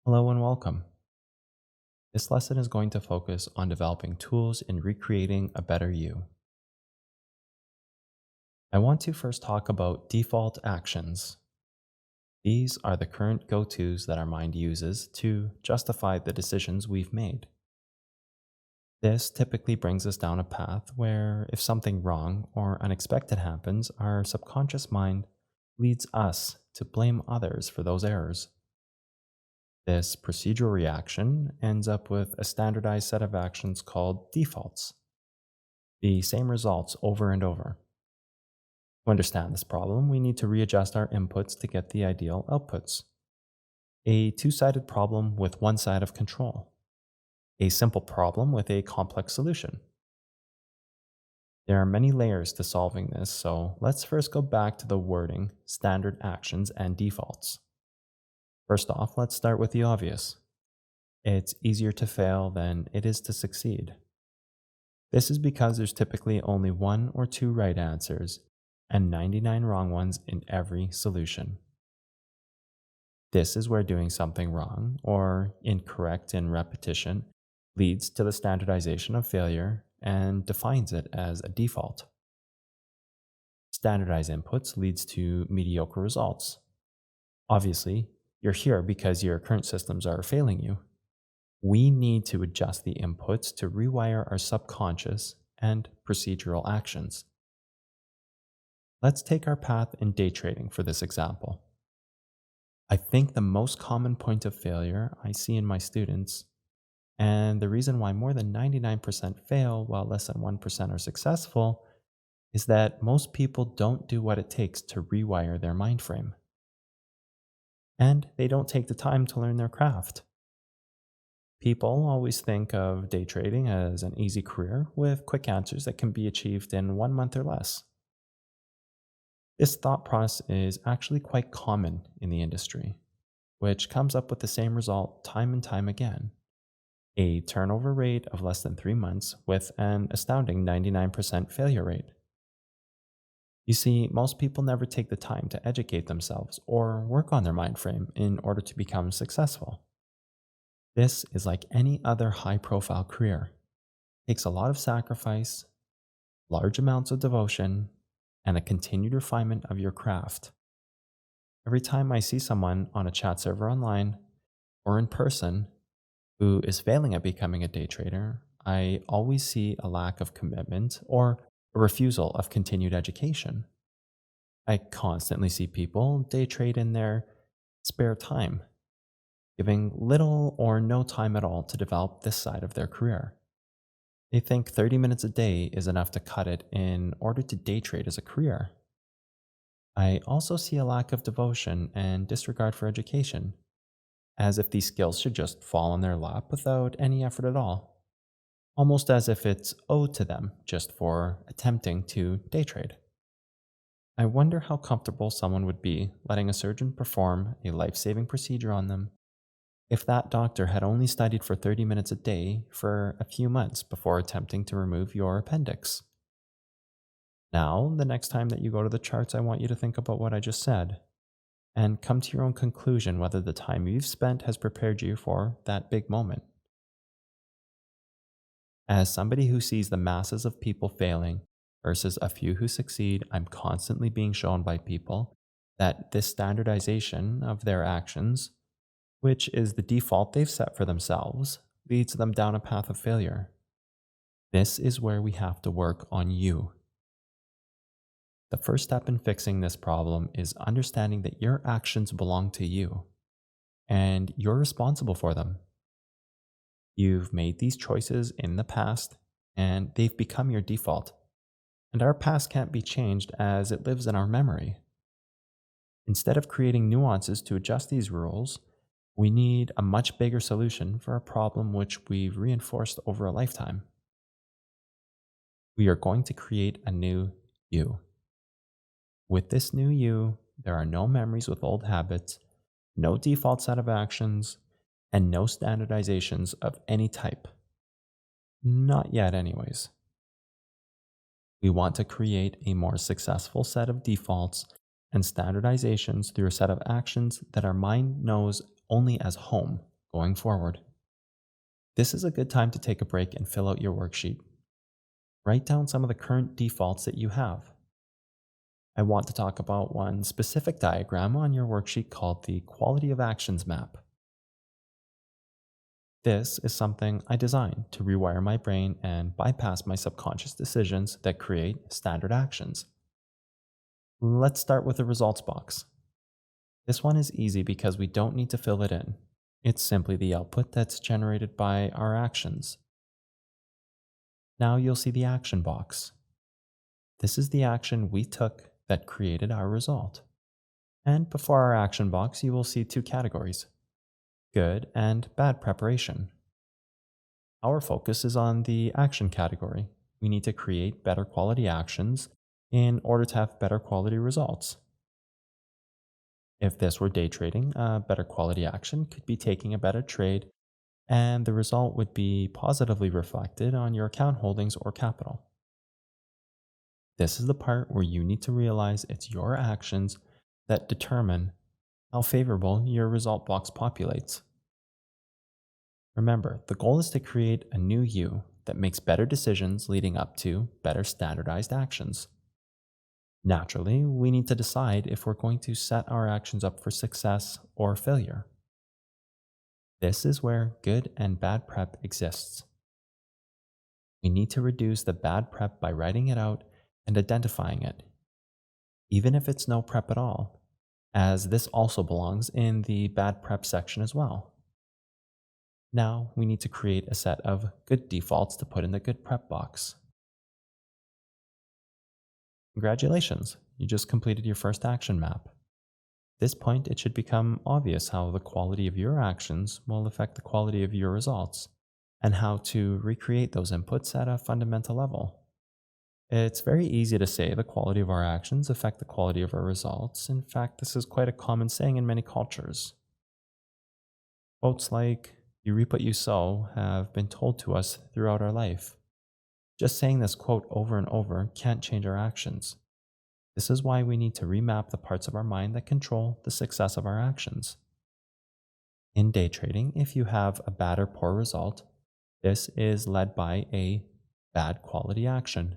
Hello and welcome. This lesson is going to focus on developing tools in recreating a better you. I want to first talk about default actions. These are the current go tos that our mind uses to justify the decisions we've made. This typically brings us down a path where, if something wrong or unexpected happens, our subconscious mind leads us to blame others for those errors. This procedural reaction ends up with a standardized set of actions called defaults, the same results over and over. To understand this problem, we need to readjust our inputs to get the ideal outputs. A two-sided problem with one side of control. A simple problem with a complex solution. There are many layers to solving this, so let's first go back to the wording, standard actions, and defaults. First off, let's start with the obvious. It's easier to fail than it is to succeed. This is because there's typically only one or two right answers and 99 wrong ones in every solution. This is where doing something wrong or incorrect in repetition leads to the standardization of failure and defines it as a default. Standardized inputs leads to mediocre results. Obviously, you're here because your current systems are failing you. We need to adjust the inputs to rewire our subconscious and procedural actions. Let's take our path in day trading for this example. I think the most common point of failure I see in my students, and the reason why more than 99% fail while less than 1% are successful, is that most people don't do what it takes to rewire their mind frame. And they don't take the time to learn their craft. People always think of day trading as an easy career with quick answers that can be achieved in 1 month or less. This thought process is actually quite common in the industry, which comes up with the same result time and time again: a turnover rate of less than 3 months with an astounding 99% failure rate. You see, most people never take the time to educate themselves or work on their mind frame in order to become successful. This is like any other high profile career. It takes a lot of sacrifice, large amounts of devotion, and a continued refinement of your craft. Every time I see someone on a chat server online or in person who is failing at becoming a day trader, I always see a lack of commitment or a refusal of continued education. I constantly see people day trade in their spare time, giving little or no time at all to develop this side of their career. They think 30 minutes a day is enough to cut it in order to day trade as a career. I also see a lack of devotion and disregard for education, as if these skills should just fall in their lap without any effort at all, almost as if it's owed to them just for attempting to day trade. I wonder how comfortable someone would be letting a surgeon perform a life saving procedure on them if that doctor had only studied for 30 minutes a day for a few months before attempting to remove your appendix. Now, the next time that you go to the charts, I want you to think about what I just said and come to your own conclusion whether the time you've spent has prepared you for that big moment. As somebody who sees the masses of people failing versus a few who succeed, I'm constantly being shown by people that this standardization of their actions, which is the default they've set for themselves, leads them down a path of failure. This is where we have to work on you. The first step in fixing this problem is understanding that your actions belong to you and you're responsible for them. You've made these choices in the past and they've become your default. And our past can't be changed as it lives in our memory. Instead of creating nuances to adjust these rules, we need a much bigger solution for a problem which we've reinforced over a lifetime. We are going to create a new you. With this new you, there are no memories with old habits, no default set of actions, and no standardizations of any type. Not yet, anyways. We want to create a more successful set of defaults and standardizations through a set of actions that our mind knows only as home going forward. This is a good time to take a break and fill out your worksheet. Write down some of the current defaults that you have. I want to talk about one specific diagram on your worksheet called the quality of actions map. This is something I designed to rewire my brain and bypass my subconscious decisions that create standard actions. Let's start with the results box. This one is easy because we don't need to fill it in. It's simply the output that's generated by our actions. Now you'll see the action box. This is the action we took that created our result. And before our action box, you will see two categories: good and bad preparation. Our focus is on the action category. We need to create better quality actions in order to have better quality results. If this were day trading, a better quality action could be taking a better trade, and the result would be positively reflected on your account holdings or capital. This is the part where you need to realize it's your actions that determine how favorable your result box populates. Remember, the goal is to create a new you that makes better decisions leading up to better standardized actions. Naturally, we need to decide if we're going to set our actions up for success or failure. This is where good and bad prep exists. We need to reduce the bad prep by writing it out and identifying it, even if it's no prep at all, as this also belongs in the bad prep section as well. Now we need to create a set of good defaults to put in the good prep box. Congratulations, you just completed your first action map. At this point, it should become obvious how the quality of your actions will affect the quality of your results, and how to recreate those inputs at a fundamental level. It's very easy to say the quality of our actions affect the quality of our results. In fact, this is quite a common saying in many cultures. Quotes like, "You reap what you sow," have been told to us throughout our life. Just saying this quote over and over can't change our actions. This is why we need to remap the parts of our mind that control the success of our actions. In day trading, if you have a bad or poor result, this is led by a bad quality action.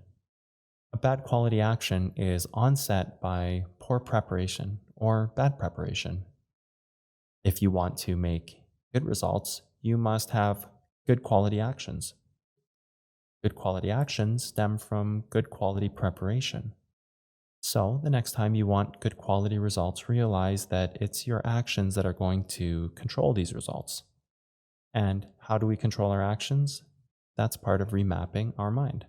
A bad quality action is onset by poor preparation or bad preparation. If you want to make good results, you must have good quality actions. Good quality actions stem from good quality preparation. So, the next time you want good quality results, realize that it's your actions that are going to control these results. And how do we control our actions? That's part of remapping our mind.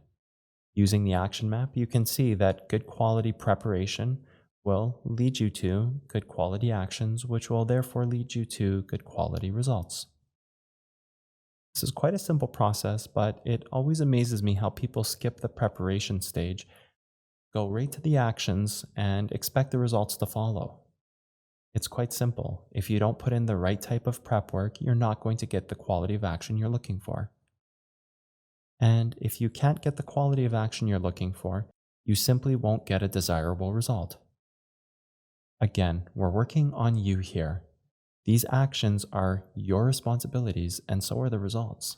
Using the action map, you can see that good quality preparation will lead you to good quality actions, which will therefore lead you to good quality results. This is quite a simple process, but it always amazes me how people skip the preparation stage, go right to the actions, and expect the results to follow. It's quite simple. If you don't put in the right type of prep work, you're not going to get the quality of action you're looking for. And if you can't get the quality of action you're looking for, you simply won't get a desirable result. Again, we're working on you here. These actions are your responsibilities, and so are the results.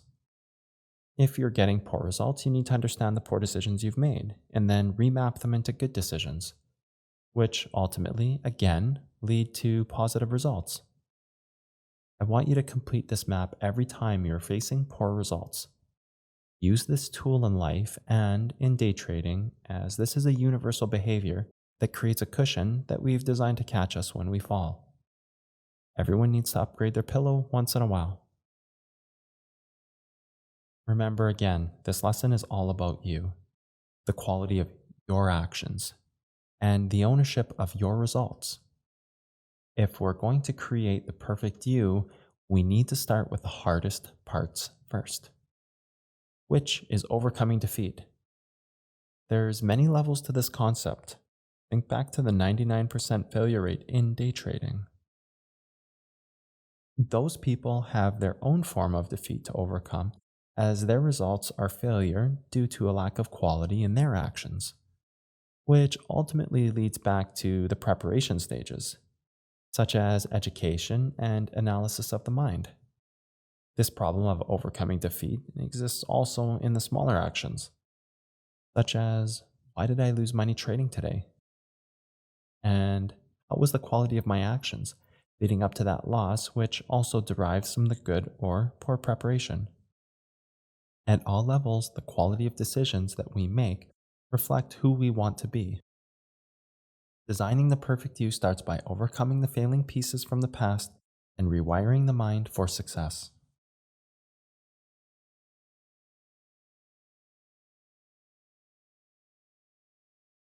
If you're getting poor results, you need to understand the poor decisions you've made, and then remap them into good decisions, which ultimately, again, lead to positive results. I want you to complete this map every time you're facing poor results. Use this tool in life and in day trading, as this is a universal behavior that creates a cushion that we've designed to catch us when we fall. Everyone needs to upgrade their pillow once in a while. Remember again, this lesson is all about you, the quality of your actions, and the ownership of your results. If we're going to create the perfect you, we need to start with the hardest parts first, which is overcoming defeat. There's many levels to this concept. Think back to the 99% failure rate in day trading. Those people have their own form of defeat to overcome, as their results are failure due to a lack of quality in their actions, which ultimately leads back to the preparation stages, such as education and analysis of the mind. This problem of overcoming defeat exists also in the smaller actions, such as why did I lose money trading today? And what was the quality of my actions leading up to that loss, which also derives from the good or poor preparation. At all levels, the quality of decisions that we make reflect who we want to be. Designing the perfect you starts by overcoming the failing pieces from the past and rewiring the mind for success.